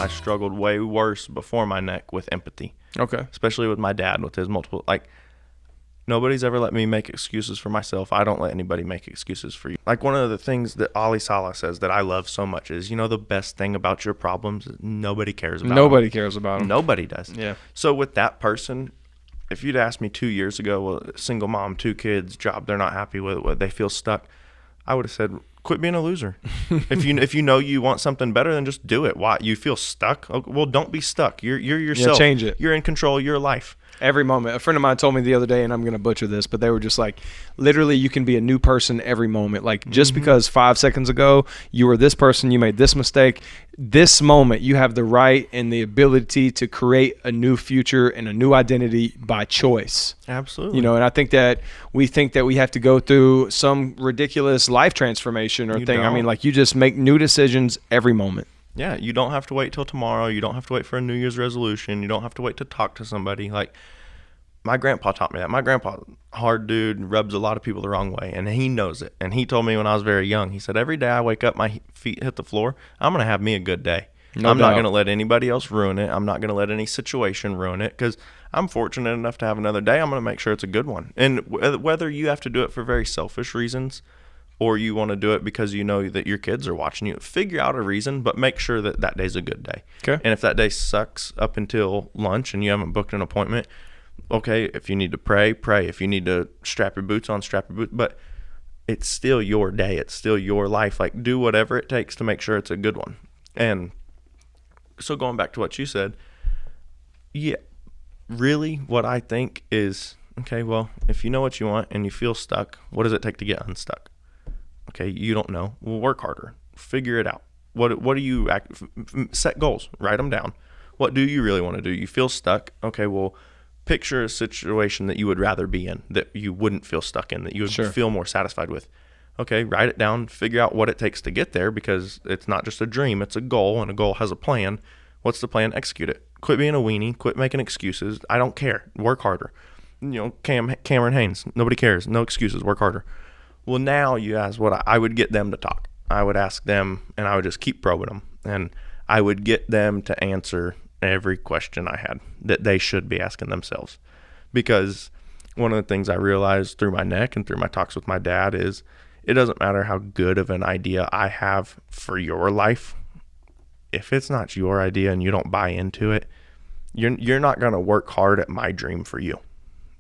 I struggled way worse before my neck with empathy. Okay. Especially with my dad, with his multiple, like, nobody's ever let me make excuses for myself. I don't let anybody make excuses for you. Like, one of the things that Ali Salah says that I love so much is, the best thing about your problems is nobody cares about them. Nobody cares about them. Nobody does. Yeah. So with that person, if you'd asked me 2 years ago, well, single mom, 2 kids, job they're not happy with, they feel stuck, I would have said, quit being a loser. If you know you want something better, then just do it. Why? You feel stuck? Okay, well, don't be stuck. You're yourself. Yeah, change it. You're in control of your life. Every moment. A friend of mine told me the other day, and I'm going to butcher this, but they were just like, literally, you can be a new person every moment. Like, just because 5 seconds ago you were this person, you made this mistake, this moment you have the right and the ability to create a new future and a new identity by choice. Absolutely. And I think that we have to go through some ridiculous life transformation or thing. Don't. I mean, like, you just make new decisions every moment. Yeah, you don't have to wait till tomorrow. You don't have to wait for a New Year's resolution. You don't have to wait to talk to somebody. Like, my grandpa taught me that. My grandpa, hard dude, rubs a lot of people the wrong way, and he knows it. And he told me when I was very young, he said, every day I wake up, my feet hit the floor, I'm going to have me a good day. I'm not going to let anybody else ruin it. I'm not going to let any situation ruin it, because I'm fortunate enough to have another day. I'm going to make sure it's a good one. And whether you have to do it for very selfish reasons or you want to do it because you know that your kids are watching you, figure out a reason, but make sure that that day's a good day. Okay. And if that day sucks up until lunch and you haven't booked an appointment, okay, if you need to pray, pray. If you need to strap your boots on, strap your boots. But it's still your day. It's still your life. Like, do whatever it takes to make sure it's a good one. And so going back to what you said, yeah, really what I think is, okay, well, if you know what you want and you feel stuck, what does it take to get unstuck? Okay, you don't know. Well, work harder. Figure it out. What do you set goals? Write them down. What do you really want to do? You feel stuck. Okay, well, picture a situation that you would rather be in, that you wouldn't feel stuck in, that you would feel more satisfied with. Okay, write it down. Figure out what it takes to get there, because it's not just a dream. It's a goal, and a goal has a plan. What's the plan? Execute it. Quit being a weenie. Quit making excuses. I don't care. Work harder. Cameron Haynes. Nobody cares. No excuses. Work harder. Well, now you ask what I would get them to talk. I would ask them, and I would just keep probing them. And I would get them to answer every question I had that they should be asking themselves. Because one of the things I realized through my neck and through my talks with my dad is it doesn't matter how good of an idea I have for your life. If it's not your idea and you don't buy into it, you're not going to work hard at my dream for you.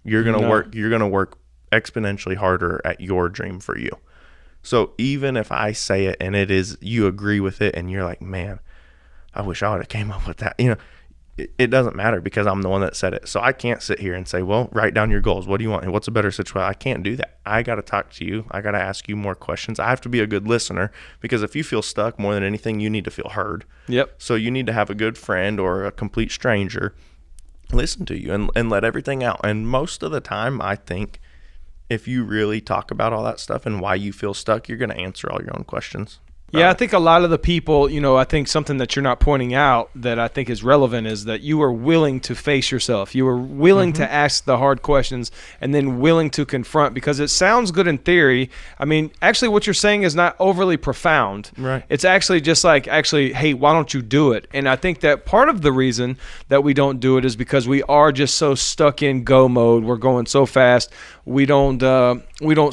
You're going to work exponentially harder at your dream for you. So even if I say it and it is, you agree with it and you're like, man, I wish I would have came up with that. It doesn't matter, because I'm the one that said it. So I can't sit here and say, well, write down your goals. What do you want? And what's a better situation? I can't do that. I got to talk to you. I got to ask you more questions. I have to be a good listener, because if you feel stuck, more than anything, you need to feel heard. Yep. So you need to have a good friend or a complete stranger listen to you and let everything out. And most of the time, I think if you really talk about all that stuff and why you feel stuck, you're going to answer all your own questions. Yeah, I think a lot of the people, I think something that you're not pointing out that I think is relevant is that you are willing to face yourself. You are willing to ask the hard questions and then willing to confront, because it sounds good in theory. I mean, actually what you're saying is not overly profound. Right. It's actually just like, hey, why don't you do it? And I think that part of the reason that we don't do it is because we are just so stuck in go mode. We're going so fast. We don't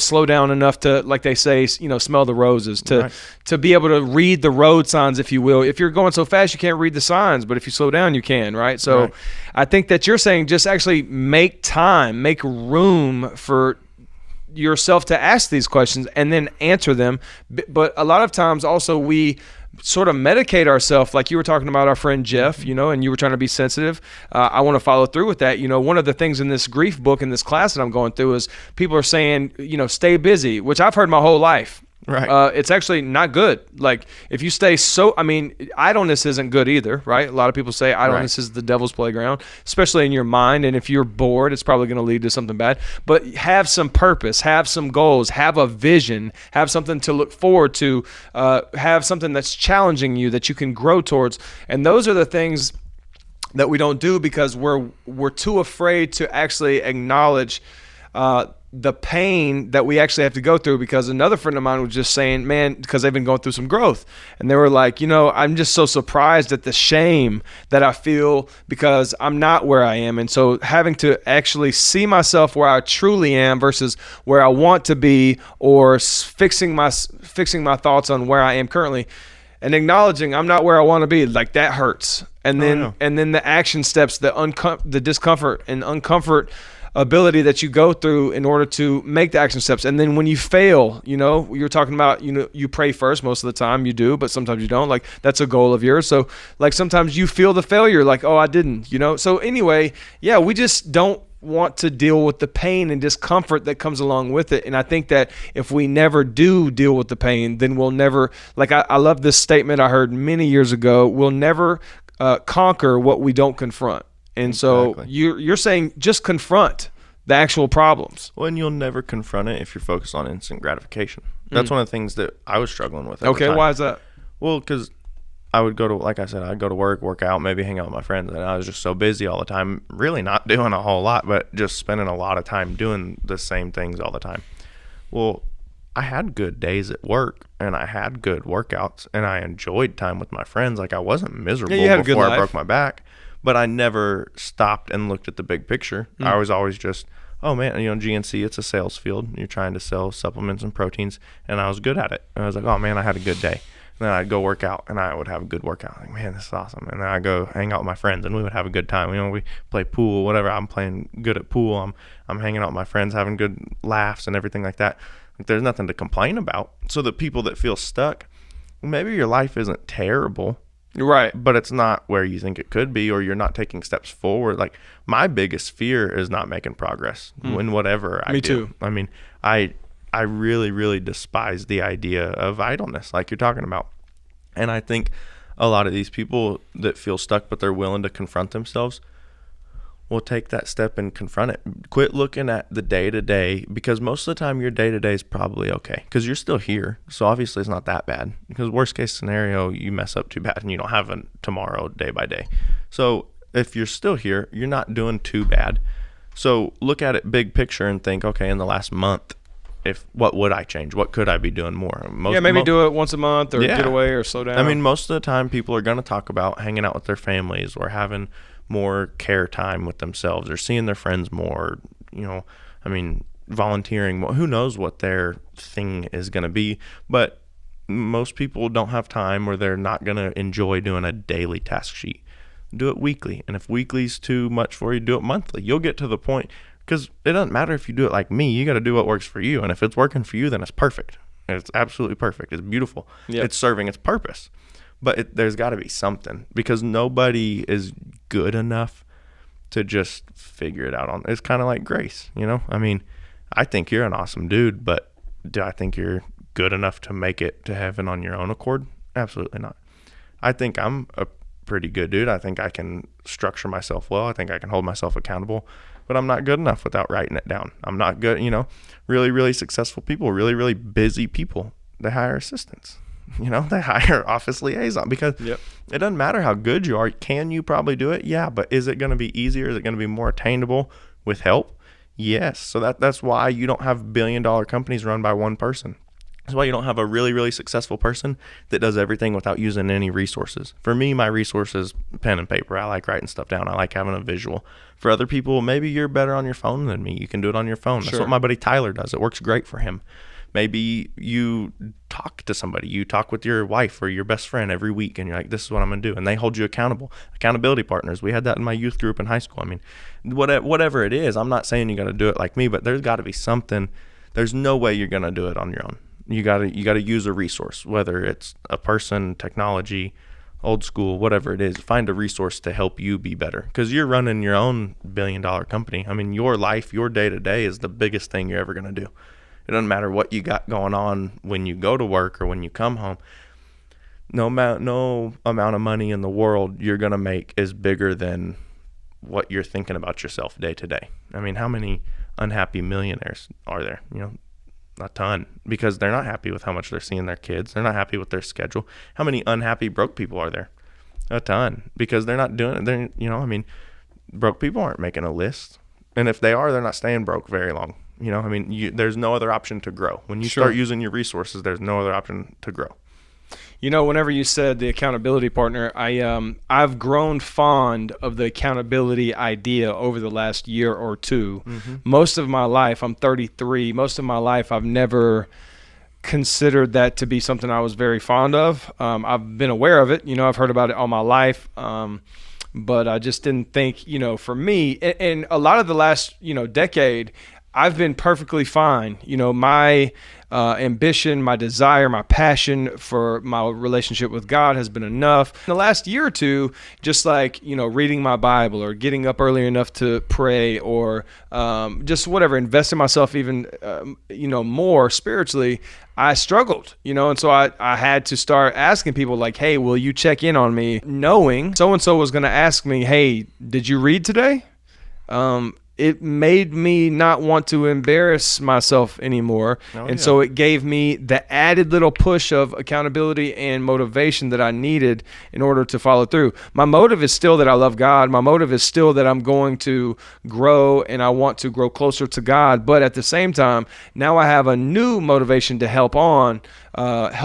slow down enough to, like they say, smell the roses, to be able to read the road signs, if you will. If you're going so fast, you can't read the signs, but if you slow down, you can, right? So I think that you're saying just actually make time, make room for yourself to ask these questions and then answer them. But a lot of times also we sort of medicate ourselves, like you were talking about our friend Jeff, and you were trying to be sensitive. I want to follow through with that. One of the things in this grief book, in this class that I'm going through, is people are saying, stay busy, which I've heard my whole life. Right. It's actually not good. Like, if you stay idleness isn't good either, right? A lot of people say idleness is the devil's playground, especially in your mind. And if you're bored, it's probably going to lead to something bad. But have some purpose, have some goals, have a vision, have something to look forward to, have something that's challenging you that you can grow towards. And those are the things that we don't do because we're too afraid to actually acknowledge the pain that we actually have to go through, because another friend of mine was just saying, man, because they've been going through some growth, and they were like, I'm just so surprised at the shame that I feel because I'm not where I am. And so having to actually see myself where I truly am versus where I want to be, or fixing my thoughts on where I am currently, and acknowledging I'm not where I want to be, like that hurts. And then the action steps, the discomfort and uncomfort ability that you go through in order to make the action steps. And then when you fail, you're talking about, you pray first. Most of the time you do, but sometimes you don't. Like, that's a goal of yours. So like sometimes you feel the failure, like, oh, I didn't, So anyway, yeah, we just don't want to deal with the pain and discomfort that comes along with it. And I think that if we never do deal with the pain, then we'll never, like, I love this statement I heard many years ago, we'll never conquer what we don't confront. And so you're saying just confront the actual problems. Well, and you'll never confront it if you're focused on instant gratification. That's one of the things that I was struggling with at the time. Why is that? Well, because I would go to, like I said, I'd go to work out, maybe hang out with my friends, and I was just so busy all the time, really not doing a whole lot, but just spending a lot of time doing the same things all the time. Well, I had good days at work, and I had good workouts, and I enjoyed time with my friends. Like, I wasn't miserable before I broke my back. But I never stopped and looked at the big picture. I was always just, oh man, GNC, it's a sales field. You're trying to sell supplements and proteins, and I was good at it. And I was like, oh man, I had a good day. And then I'd go work out, and I would have a good workout. Like, man, this is awesome. And then I'd go hang out with my friends, and we would have a good time. We play pool, whatever. I'm playing good at pool. I'm hanging out with my friends, having good laughs and everything like that. Like, there's nothing to complain about. So the people that feel stuck, maybe your life isn't terrible, right, but it's not where you think it could be, or you're not taking steps forward. Like, my biggest fear is not making progress in whatever I do. Me too. I mean, I really, really despise the idea of idleness, like you're talking about. And I think a lot of these people that feel stuck but they're willing to confront themselves will take that step and confront it. Quit looking at the day-to-day, because most of the time your day-to-day is probably okay because you're still here. So obviously it's not that bad, because worst case scenario, you mess up too bad and you don't have a tomorrow day by day. So if you're still here, you're not doing too bad. So look at it big picture and think, okay, in the last month, what would I change? What could I be doing more? Maybe do it once a month, or get away, or slow down. I mean, most of the time people are going to talk about hanging out with their families, or having more care time with themselves, or seeing their friends more, volunteering more. Who knows what their thing is going to be, but most people don't have time, or they're not going to enjoy doing a daily task sheet. Do it weekly, and if weekly's too much for you, do it monthly. You'll get to the point, because it doesn't matter if you do it like me. You got to do what works for you, and if it's working for you, then it's perfect. It's absolutely perfect. It's beautiful. Yep. It's serving its purpose. But there's got to be something, because nobody is good enough to just figure it out. It's kind of like grace, I mean, I think you're an awesome dude, but do I think you're good enough to make it to heaven on your own accord? Absolutely not. I think I'm a pretty good dude. I think I can structure myself well. I think I can hold myself accountable, but I'm not good enough without writing it down. I'm not good, really, really successful people, really, really busy people, they hire assistants. They hire office liaison, because it doesn't matter how good you are. Can you probably do it? Yeah, but is it going to be easier? Is it going to be more attainable with help? Yes. So that's why you don't have billion-dollar companies run by one person. That's why you don't have a really, really successful person that does everything without using any resources. For me, my resources, pen and paper. I like writing stuff down. I like having a visual. For other people, maybe you're better on your phone than me. You can do it on your phone. That's what my buddy Tyler does. It works great for him. Maybe you talk to somebody. You talk with your wife or your best friend every week, and you're like, this is what I'm going to do. And they hold you accountable. Accountability partners. We had that in my youth group in high school. I mean, whatever it is, I'm not saying you got to do it like me, but there's got to be something. There's no way you're going to do it on your own. You got to use a resource, whether it's a person, technology, old school, whatever it is. Find a resource to help you be better, because you're running your own billion-dollar company. I mean, your life, your day-to-day is the biggest thing you're ever going to do. It doesn't matter what you got going on when you go to work or when you come home. No amount of money in the world you're going to make is bigger than what you're thinking about yourself day to day. I mean, how many unhappy millionaires are there? A ton, because they're not happy with how much they're seeing their kids. They're not happy with their schedule. How many unhappy broke people are there? A ton, because they're not doing it. Broke people aren't making a list. And if they are, they're not staying broke very long. I mean, there's no other option to grow. When you Sure. start using your resources, there's no other option to grow. Whenever you said the accountability partner, I've grown fond of the accountability idea over the last year or two. Mm-hmm. Most of my life, I'm 33. Most of my life, I've never considered that to be something I was very fond of. I've been aware of it. I've heard about it all my life. But I just didn't think, for me, and a lot of the last, decade, I've been perfectly fine. My ambition, my desire, my passion for my relationship with God has been enough. In the last year or two, just like, reading my Bible or getting up early enough to pray or just whatever, investing myself even, more spiritually, I struggled, and so I had to start asking people like, hey, will you check in on me? Knowing so-and-so was going to ask me, hey, did you read today? It made me not want to embarrass myself anymore. So it gave me the added little push of accountability and motivation that I needed in order to follow through. My motive is still that I love God. My motive is still that I'm going to grow and I want to grow closer to God. But at the same time, now I have a new motivation to help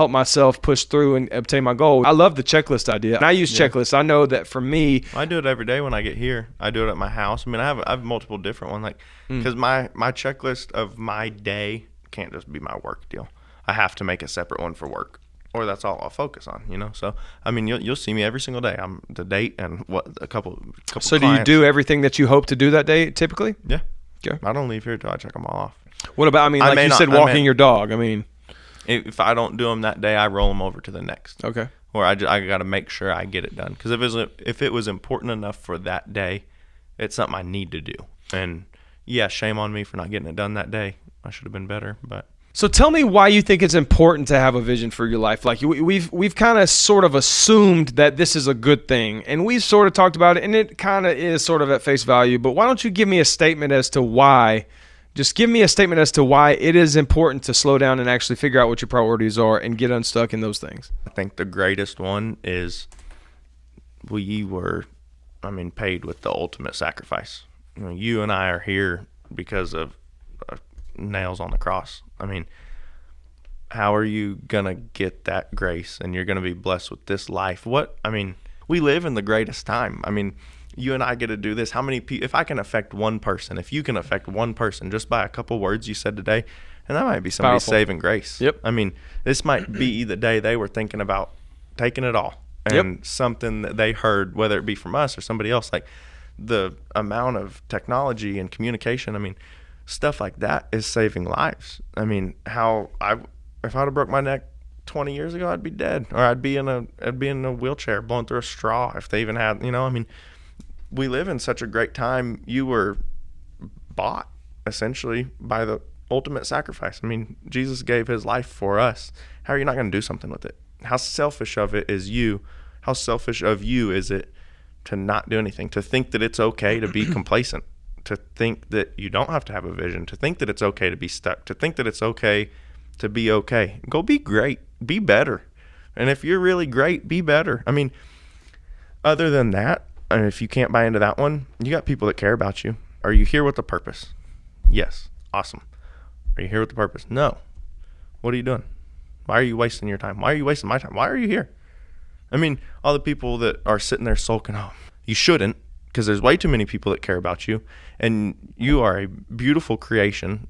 myself push through and obtain my goal. I love the checklist idea. And I use checklists. I know that for me, I do it every day when I get here. I do it at my house. I mean, I have multiple different ones, because my checklist of my day can't just be my work deal. I have to make a separate one for work, or that's all I'll focus on. So I mean, you'll see me every single day. I'm the date and a couple. So clients. do you do everything that you hope to do that day typically? Yeah. Okay. I don't leave here till I check them all off. What about? I mean, like you said, walking your dog. I mean, if I don't do them that day, I roll them over to the next. Okay. Or I got to make sure I get it done, because if it was important enough for that day, it's something I need to do. And yeah, shame on me for not getting it done that day. I should have been better, but. So tell me why you think it's important to have a vision for your life. Like we've kind of sort of assumed that this is a good thing, and we've sort of talked about it, and it kind of is sort of at face value. But why don't you give me a statement as to why? Just give me a statement as to why it is important to slow down and actually figure out what your priorities are and get unstuck in those things. I think the greatest one is we were, paid with the ultimate sacrifice. You and I are here because of nails on the cross. How are you going to get that grace and you're going to be blessed with this life? We live in the greatest time. You and I get to do this. How many people, if I can affect one person, if you can affect one person just by a couple words you said today, and that might be somebody's saving grace. Yep. This might be the day they were thinking about taking it all. And something that they heard, whether it be from us or somebody else, like the amount of technology and communication, stuff like that is saving lives. If I'd have broke my neck 20 years ago, I'd be dead, or I'd be in a wheelchair blowing through a straw if they even had, we live in such a great time. You were bought essentially by the ultimate sacrifice. Jesus gave his life for us. How are you not going to do something with it? How selfish of it is you? How selfish of you is it to not do anything, to think that it's okay to be complacent, to think that you don't have to have a vision, to think that it's okay to be stuck, to think that it's okay to be okay. Go be great, be better. And if you're really great, be better. Other than that, if you can't buy into that one, you got people that care about you. Are you here with a purpose? Yes. Awesome. Are you here with a purpose? No. What are you doing? Why are you wasting your time? Why are you wasting my time? Why are you here? All the people that are sitting there sulking, you shouldn't, because there's way too many people that care about you, and you are a beautiful creation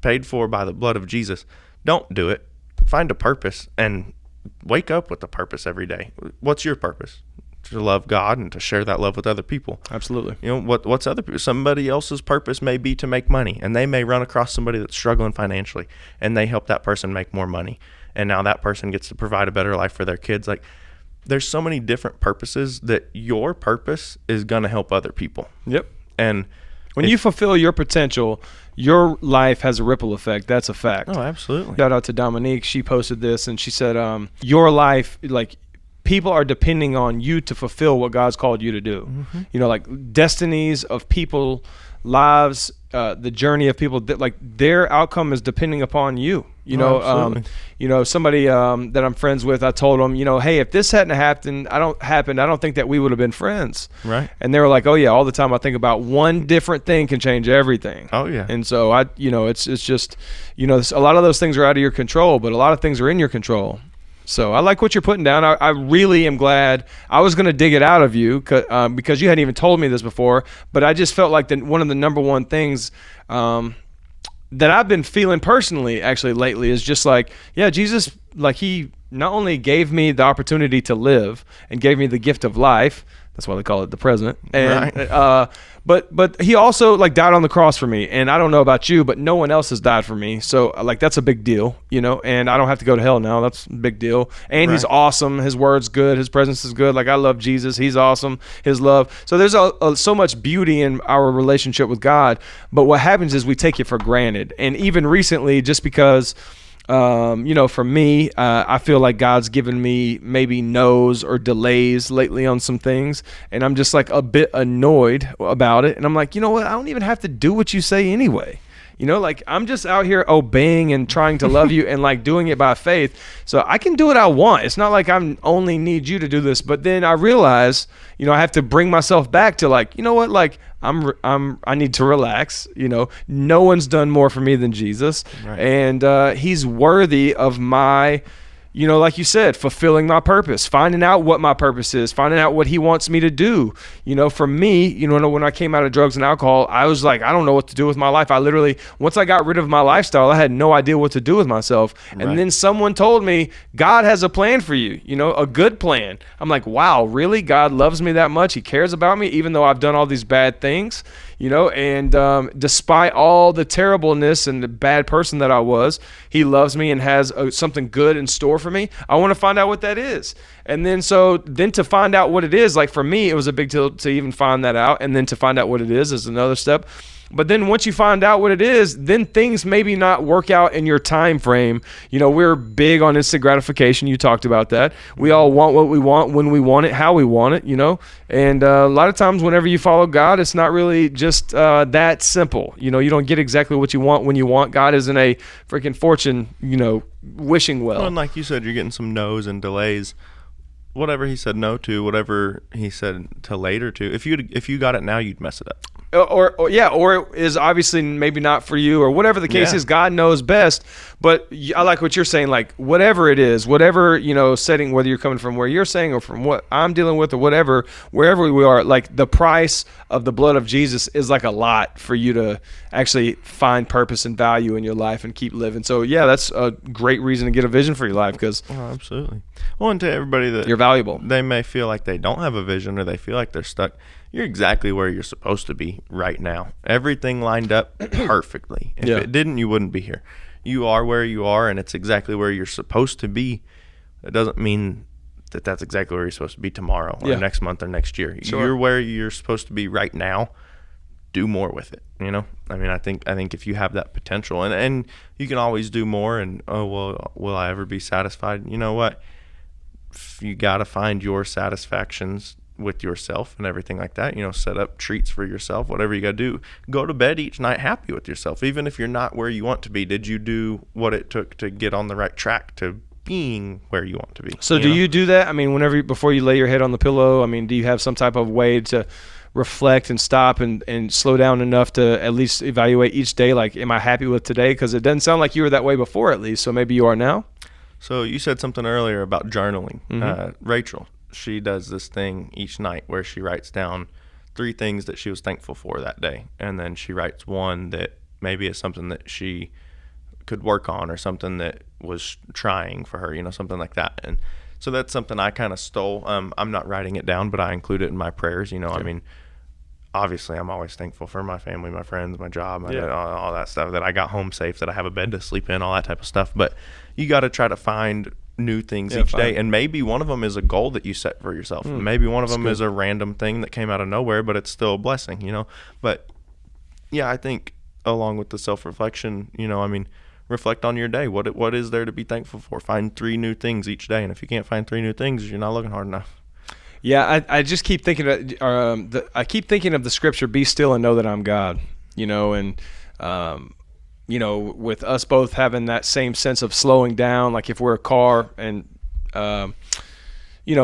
paid for by the blood of Jesus. Don't do it. Find a purpose and wake up with a purpose every day. What's your purpose? To love God and to share that love with other people. Absolutely. What's other people? Somebody else's purpose may be to make money, and they may run across somebody that's struggling financially, and they help that person make more money, and now that person gets to provide a better life for their kids. There's so many different purposes that your purpose is going to help other people. Yep. And when you fulfill your potential, your life has a ripple effect. That's a fact. Oh, absolutely. Shout out to Dominique. She posted this, and she said, your life, people are depending on you to fulfill what God's called you to do. Mm-hmm. Destinies of people, lives, the journey of people, their outcome is depending upon you. Somebody that I'm friends with, I told them, hey, if this hadn't happened, I don't think that we would have been friends. Right. And they were like, oh yeah, all the time I think about one different thing can change everything. Oh yeah. And so it's just, a lot of those things are out of your control, but a lot of things are in your control. So I like what you're putting down. I really am glad. I was going to dig it out of you because you hadn't even told me this before, but I just felt like one of the number one things that I've been feeling personally actually lately is just like, yeah, Jesus, like he not only gave me the opportunity to live and gave me the gift of life. That's why they call it the present. And, right. But he also like died on the cross for me. And I don't know about you, but no one else has died for me. So like, that's a big deal, and I don't have to go to hell now. That's a big deal. And He's awesome. His word's good. His presence is good. Like I love Jesus. He's awesome. His love. So there's so much beauty in our relationship with God. But what happens is we take it for granted. And even recently, just because for me, I feel like God's given me maybe no's or delays lately on some things, and I'm just like a bit annoyed about it. And I'm like, you know what? I don't even have to do what you say anyway. Like I'm just out here obeying and trying to love you and like doing it by faith. So I can do what I want. It's not like I only need you to do this. But then I realize, I have to bring myself back to like, you know what? Like I need to relax. No one's done more for me than Jesus. Right. And he's worthy of my, like you said, fulfilling my purpose, finding out what my purpose is, finding out what he wants me to do. For me, when I came out of drugs and alcohol, I was like, I don't know what to do with my life. I literally, once I got rid of my lifestyle, I had no idea what to do with myself. Right. And then someone told me, God has a plan for you, a good plan. I'm like, wow, really? God loves me that much? He cares about me, even though I've done all these bad things, and despite all the terribleness and the bad person that I was, he loves me and has something good in store for me. I want to find out what that is. And then to find out what it is, like for me, it was a big deal to even find that out. And then to find out what it is another step. But then once you find out what it is, then things maybe not work out in your time frame. We're big on instant gratification. You talked about that. We all want what we want, when we want it, how we want it, And a lot of times whenever you follow God, it's not really just that simple. You don't get exactly what you want when you want. God isn't a freaking fortune, wishing well. Well, and like you said, you're getting some no's and delays. Whatever he said no to, whatever he said to later to, if you got it now, you'd mess it up. Or it is obviously maybe not for you, or whatever the case is. God knows best. But I like what you're saying, like whatever it is, whatever setting, whether you're coming from where you're saying or from what I'm dealing with or whatever, wherever we are, like the price of the blood of Jesus is like a lot for you to actually find purpose and value in your life and keep living. So yeah, that's a great reason to get a vision for your life, because absolutely. Well, and to everybody that you're valuable, they may feel like they don't have a vision or they feel like they're stuck. You're exactly where you're supposed to be right now. Everything lined up perfectly. If it didn't, you wouldn't be here. You are where you are, and it's exactly where you're supposed to be. That doesn't mean that that's exactly where you're supposed to be tomorrow or next month or next year. Sure. You're where you're supposed to be right now. Do more with it. I think if you have that potential, and you can always do more. And will I ever be satisfied? You know what? You got to find your satisfactions with yourself and everything like that. Set up treats for yourself, whatever you got to do. Go to bed each night happy with yourself, even if you're not where you want to be. Did you do what it took to get on the right track to being where you want to be? So do you do that? Before you lay your head on the pillow, do you have some type of way to reflect and stop and slow down enough to at least evaluate each day? Like, am I happy with today? Because it doesn't sound like you were that way before, at least. So maybe you are now. So you said something earlier about journaling. Mm-hmm. Rachel, she does this thing each night where she writes down 3 things that she was thankful for that day. And then she writes one that maybe is something that she could work on or something that was trying for her, something like that. And so that's something I kind of stole. I'm not writing it down, but I include it in my prayers. Sure. Obviously I'm always thankful for my family, my friends, my job, all that stuff, that I got home safe, that I have a bed to sleep in, all that type of stuff. But you got to try to find new things each day, and maybe one of them is a goal that you set for yourself. Maybe one of them is a random thing that came out of nowhere, but it's still a blessing, But yeah, I think along with the self-reflection, reflect on your day. What is there to be thankful for? Find 3 new things each day, and if you can't find 3 new things, you're not looking hard enough. Yeah, I just keep thinking of I keep thinking of the scripture, "Be still and know that I'm God." And with us both having that same sense of slowing down, like if we're a car and,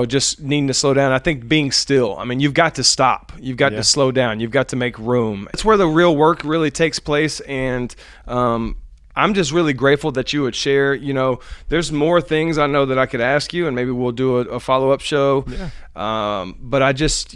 just needing to slow down. I think being still. I mean, you've got to stop. You've got to slow down. You've got to make room. It's where the real work really takes place. And I'm just really grateful that you would share. There's more things I know that I could ask you, and maybe we'll do a follow-up show. Yeah. But I just,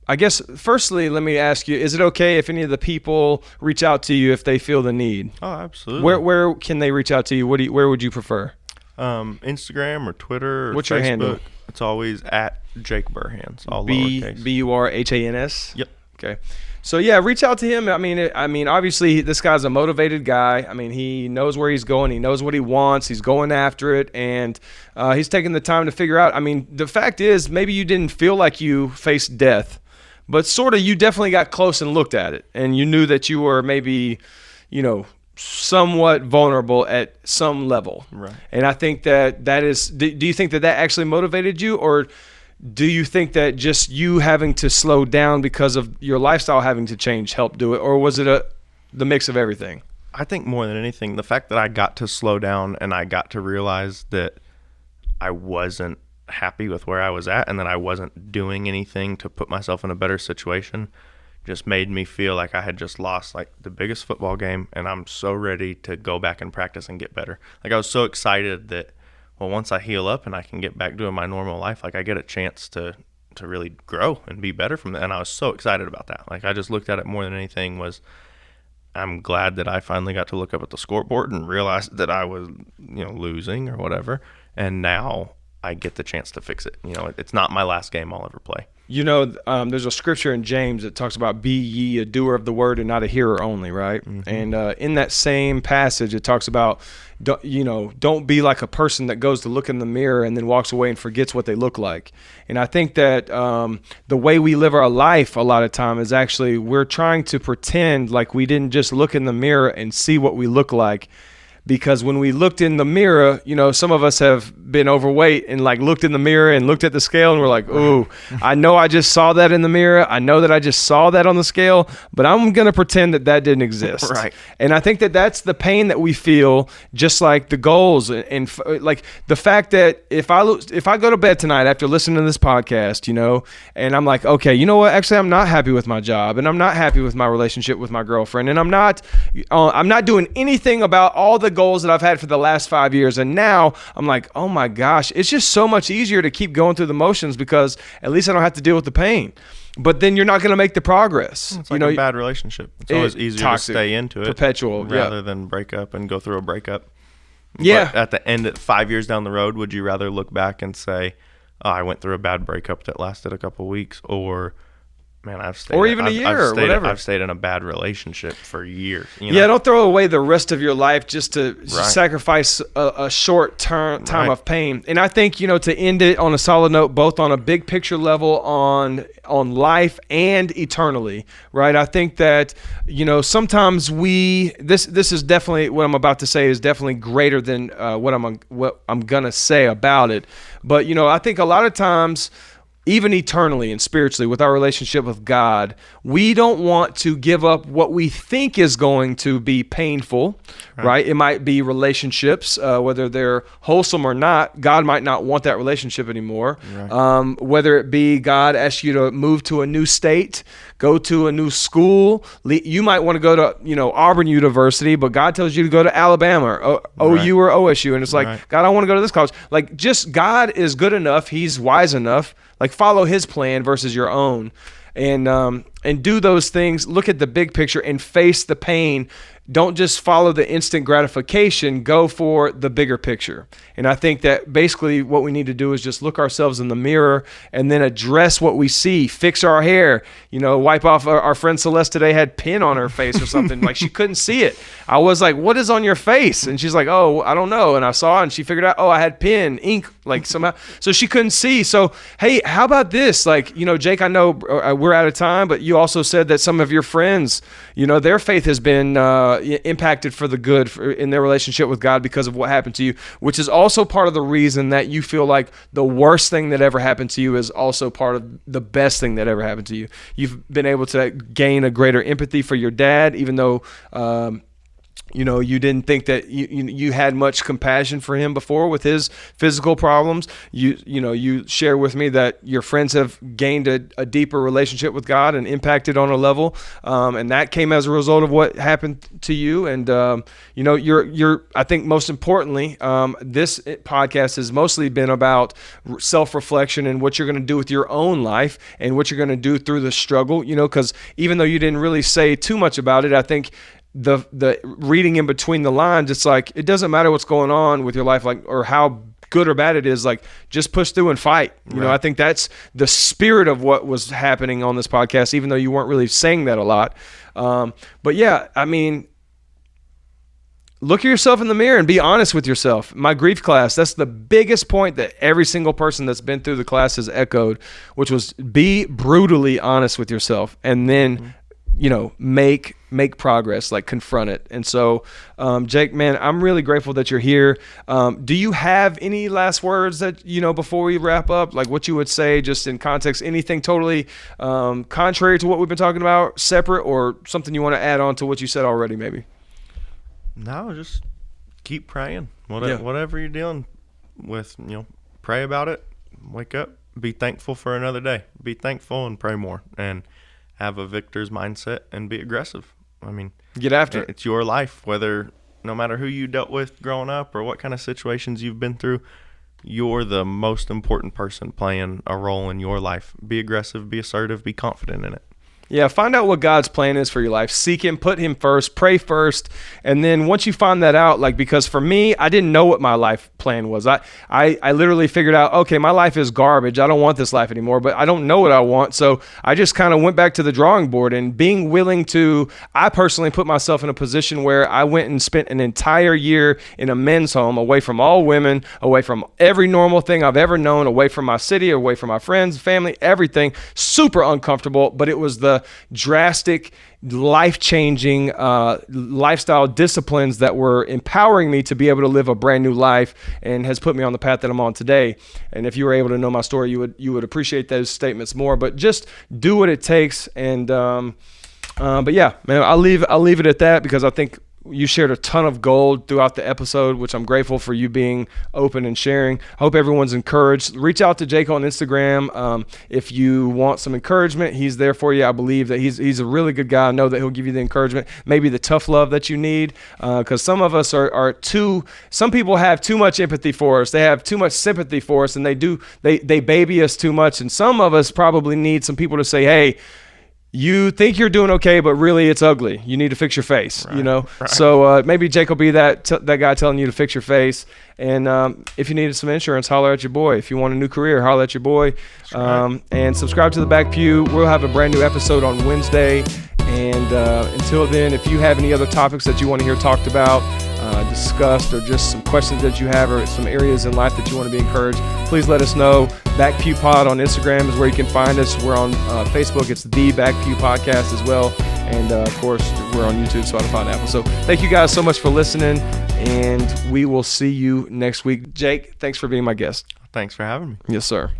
I guess, firstly, let me ask you, is it okay if any of the people reach out to you if they feel the need? Oh, absolutely. Where can they reach out to you? Where would you prefer? Instagram or Twitter or What's Facebook. Your handle? It's always at Jake Burhans, all lowercase. Burhans? Yep. Okay. So, yeah, reach out to him. I mean, obviously, this guy's a motivated guy. I mean, he knows where he's going. He knows what he wants. He's going after it, and he's taking the time to figure out. I mean, the fact is, maybe you didn't feel like you faced death, but sort of you definitely got close and looked at it, and you knew that you were maybe, somewhat vulnerable at some level. Right. And I think that is, do you think that actually motivated you, or do you think that just you having to slow down because of your lifestyle having to change helped do it, or was it the mix of everything? I think more than anything, the fact that I got to slow down and I got to realize that I wasn't happy with where I was at and that I wasn't doing anything to put myself in a better situation just made me feel like I had just lost like the biggest football game, and I'm so ready to go back and practice and get better. Like I was so excited that, well, once I heal up and I can get back doing my normal life, like I get a chance to really grow and be better from that. And I was so excited about that. Like I just looked at it more than anything was, I'm glad that I finally got to look up at the scoreboard and realize that I was, losing or whatever. And now I get the chance to fix it. It's not my last game I'll ever play. There's a scripture in James that talks about be ye a doer of the word and not a hearer only, right? Mm-hmm. And in that same passage, it talks about, don't be like a person that goes to look in the mirror and then walks away and forgets what they look like. And I think that the way we live our life a lot of time is actually we're trying to pretend like we didn't just look in the mirror and see what we look like. Because when we looked in the mirror, some of us have been overweight and like looked in the mirror and looked at the scale and we're like, ooh, I know I just saw that in the mirror. I know that I just saw that on the scale, but I'm going to pretend that didn't exist. Right. And I think that that's the pain that we feel, just like the goals and like the fact that if I go to bed tonight after listening to this podcast, and I'm like, okay, you know what? Actually, I'm not happy with my job and I'm not happy with my relationship with my girlfriend, and I'm not doing anything about all the goals that I've had for the last 5 years, and now I'm like, oh my gosh, it's just so much easier to keep going through the motions because at least I don't have to deal with the pain. But then you're not going to make the progress. It's like a bad relationship. It's always easier toxic, to stay into it, perpetual, rather than break up and go through a breakup. Yeah. But at the end, 5 years down the road, would you rather look back and say, oh, I went through a bad breakup that lasted a couple of weeks, or man, a year or whatever. I've stayed in a bad relationship for years. Yeah, don't throw away the rest of your life just to sacrifice a short time of pain. And I think, to end it on a solid note, both on a big picture level on life and eternally, right? I think that, sometimes this is definitely, what I'm about to say is definitely greater than what I'm going to say about it. But, I think a lot of times, even eternally and spiritually with our relationship with God, we don't want to give up what we think is going to be painful, right? It might be relationships, whether they're wholesome or not. God might not want that relationship anymore. Right. Whether it be God asks you to move to a new state, go to a new school. You might want to go to, Auburn University, but God tells you to go to Alabama or OU or OSU. And it's like, God, I want to go to this college. Like, just God is good enough. He's wise enough. Like, follow his plan versus your own, and do those things. Look at the big picture and face the pain. Don't just follow the instant gratification. Go for the bigger picture. And I think that basically what we need to do is just look ourselves in the mirror and then address what we see. Fix our hair. Wipe off. Our friend Celeste today had pin on her face or something. Like, she couldn't see it. I was like, what is on your face? And she's like, oh, I don't know. And I saw it and she figured out, oh, I had ink, like somehow. So she couldn't see. So, hey, how about this? Like, Jake, I know we're out of time, but you also said that some of your friends, their faith has been impacted for the good in their relationship with God because of what happened to you, which is also part of the reason that you feel like the worst thing that ever happened to you is also part of the best thing that ever happened to you. You've been able to gain a greater empathy for your dad, even though You didn't think that you had much compassion for him before with his physical problems. You share with me that your friends have gained a deeper relationship with God and impacted on a level, and that came as a result of what happened to you. And you're I think most importantly, this podcast has mostly been about self-reflection and what you're going to do with your own life and what you're going to do through the struggle. Because even though you didn't really say too much about it, I think the reading in between the lines, it's like, it doesn't matter what's going on with your life, like, or how good or bad it is, like, just push through and fight. I think that's the spirit of what was happening on this podcast, even though you weren't really saying that a lot. But yeah, I mean, look at yourself in the mirror and be honest with yourself. My grief class, that's the biggest point that every single person that's been through the class has echoed, which was be brutally honest with yourself, and then make progress, like confront it. And so, Jake, man, I'm really grateful that you're here. Do you have any last words that, before we wrap up, like what you would say just in context, anything totally contrary to what we've been talking about, separate, or something you want to add on to what you said already, maybe? No, just keep praying. Whatever you're dealing with, pray about it, wake up, be thankful for another day, be thankful and pray more, and have a victor's mindset and be aggressive. I mean, get after it. It's your life, no matter who you dealt with growing up or what kind of situations you've been through, you're the most important person playing a role in your life. Be aggressive, be assertive, be confident in it. Yeah, find out what God's plan is for your life. Seek him, put him first, pray first. And then once you find that out, like, because for me, I didn't know what my life plan was. I literally figured out, okay, my life is garbage. I don't want this life anymore, but I don't know what I want. So I just kind of went back to the drawing board, and being willing to, I personally put myself in a position where I went and spent an entire year in a men's home, away from all women, away from every normal thing I've ever known, away from my city, away from my friends, family, everything. Super uncomfortable, but it was the drastic, life-changing lifestyle disciplines that were empowering me to be able to live a brand new life, and has put me on the path that I'm on today. And if you were able to know my story, you would appreciate those statements more. But just do what it takes. And but yeah, man, I'll leave it at that, because I think you shared a ton of gold throughout the episode, which I'm grateful for you being open and sharing. Hope everyone's encouraged. Reach out to Jake on Instagram. If you want some encouragement, he's there for you. I believe that he's a really good guy. I know that he'll give you the encouragement, maybe the tough love that you need, because some of us some people have too much empathy for us. They have too much sympathy for us, and they baby us too much. And some of us probably need some people to say, hey, you think you're doing okay, but really it's ugly. You need to fix your face, Right. So maybe Jake will be that guy telling you to fix your face. And if you needed some insurance, holler at your boy. If you want a new career, holler at your boy. And subscribe to the Back Pew. We'll have a brand new episode on Wednesday. And until then, if you have any other topics that you want to hear talked about, discussed, or just some questions that you have, or some areas in life that you want to be encouraged, please let us know. Back Pew Pod on Instagram is where you can find us. We're on Facebook. It's the Back Pew Podcast as well. And of course, we're on YouTube, Spotify, and Apple. So thank you guys so much for listening, and we will see you next week. Jake, thanks for being my guest. Thanks for having me. Yes, sir.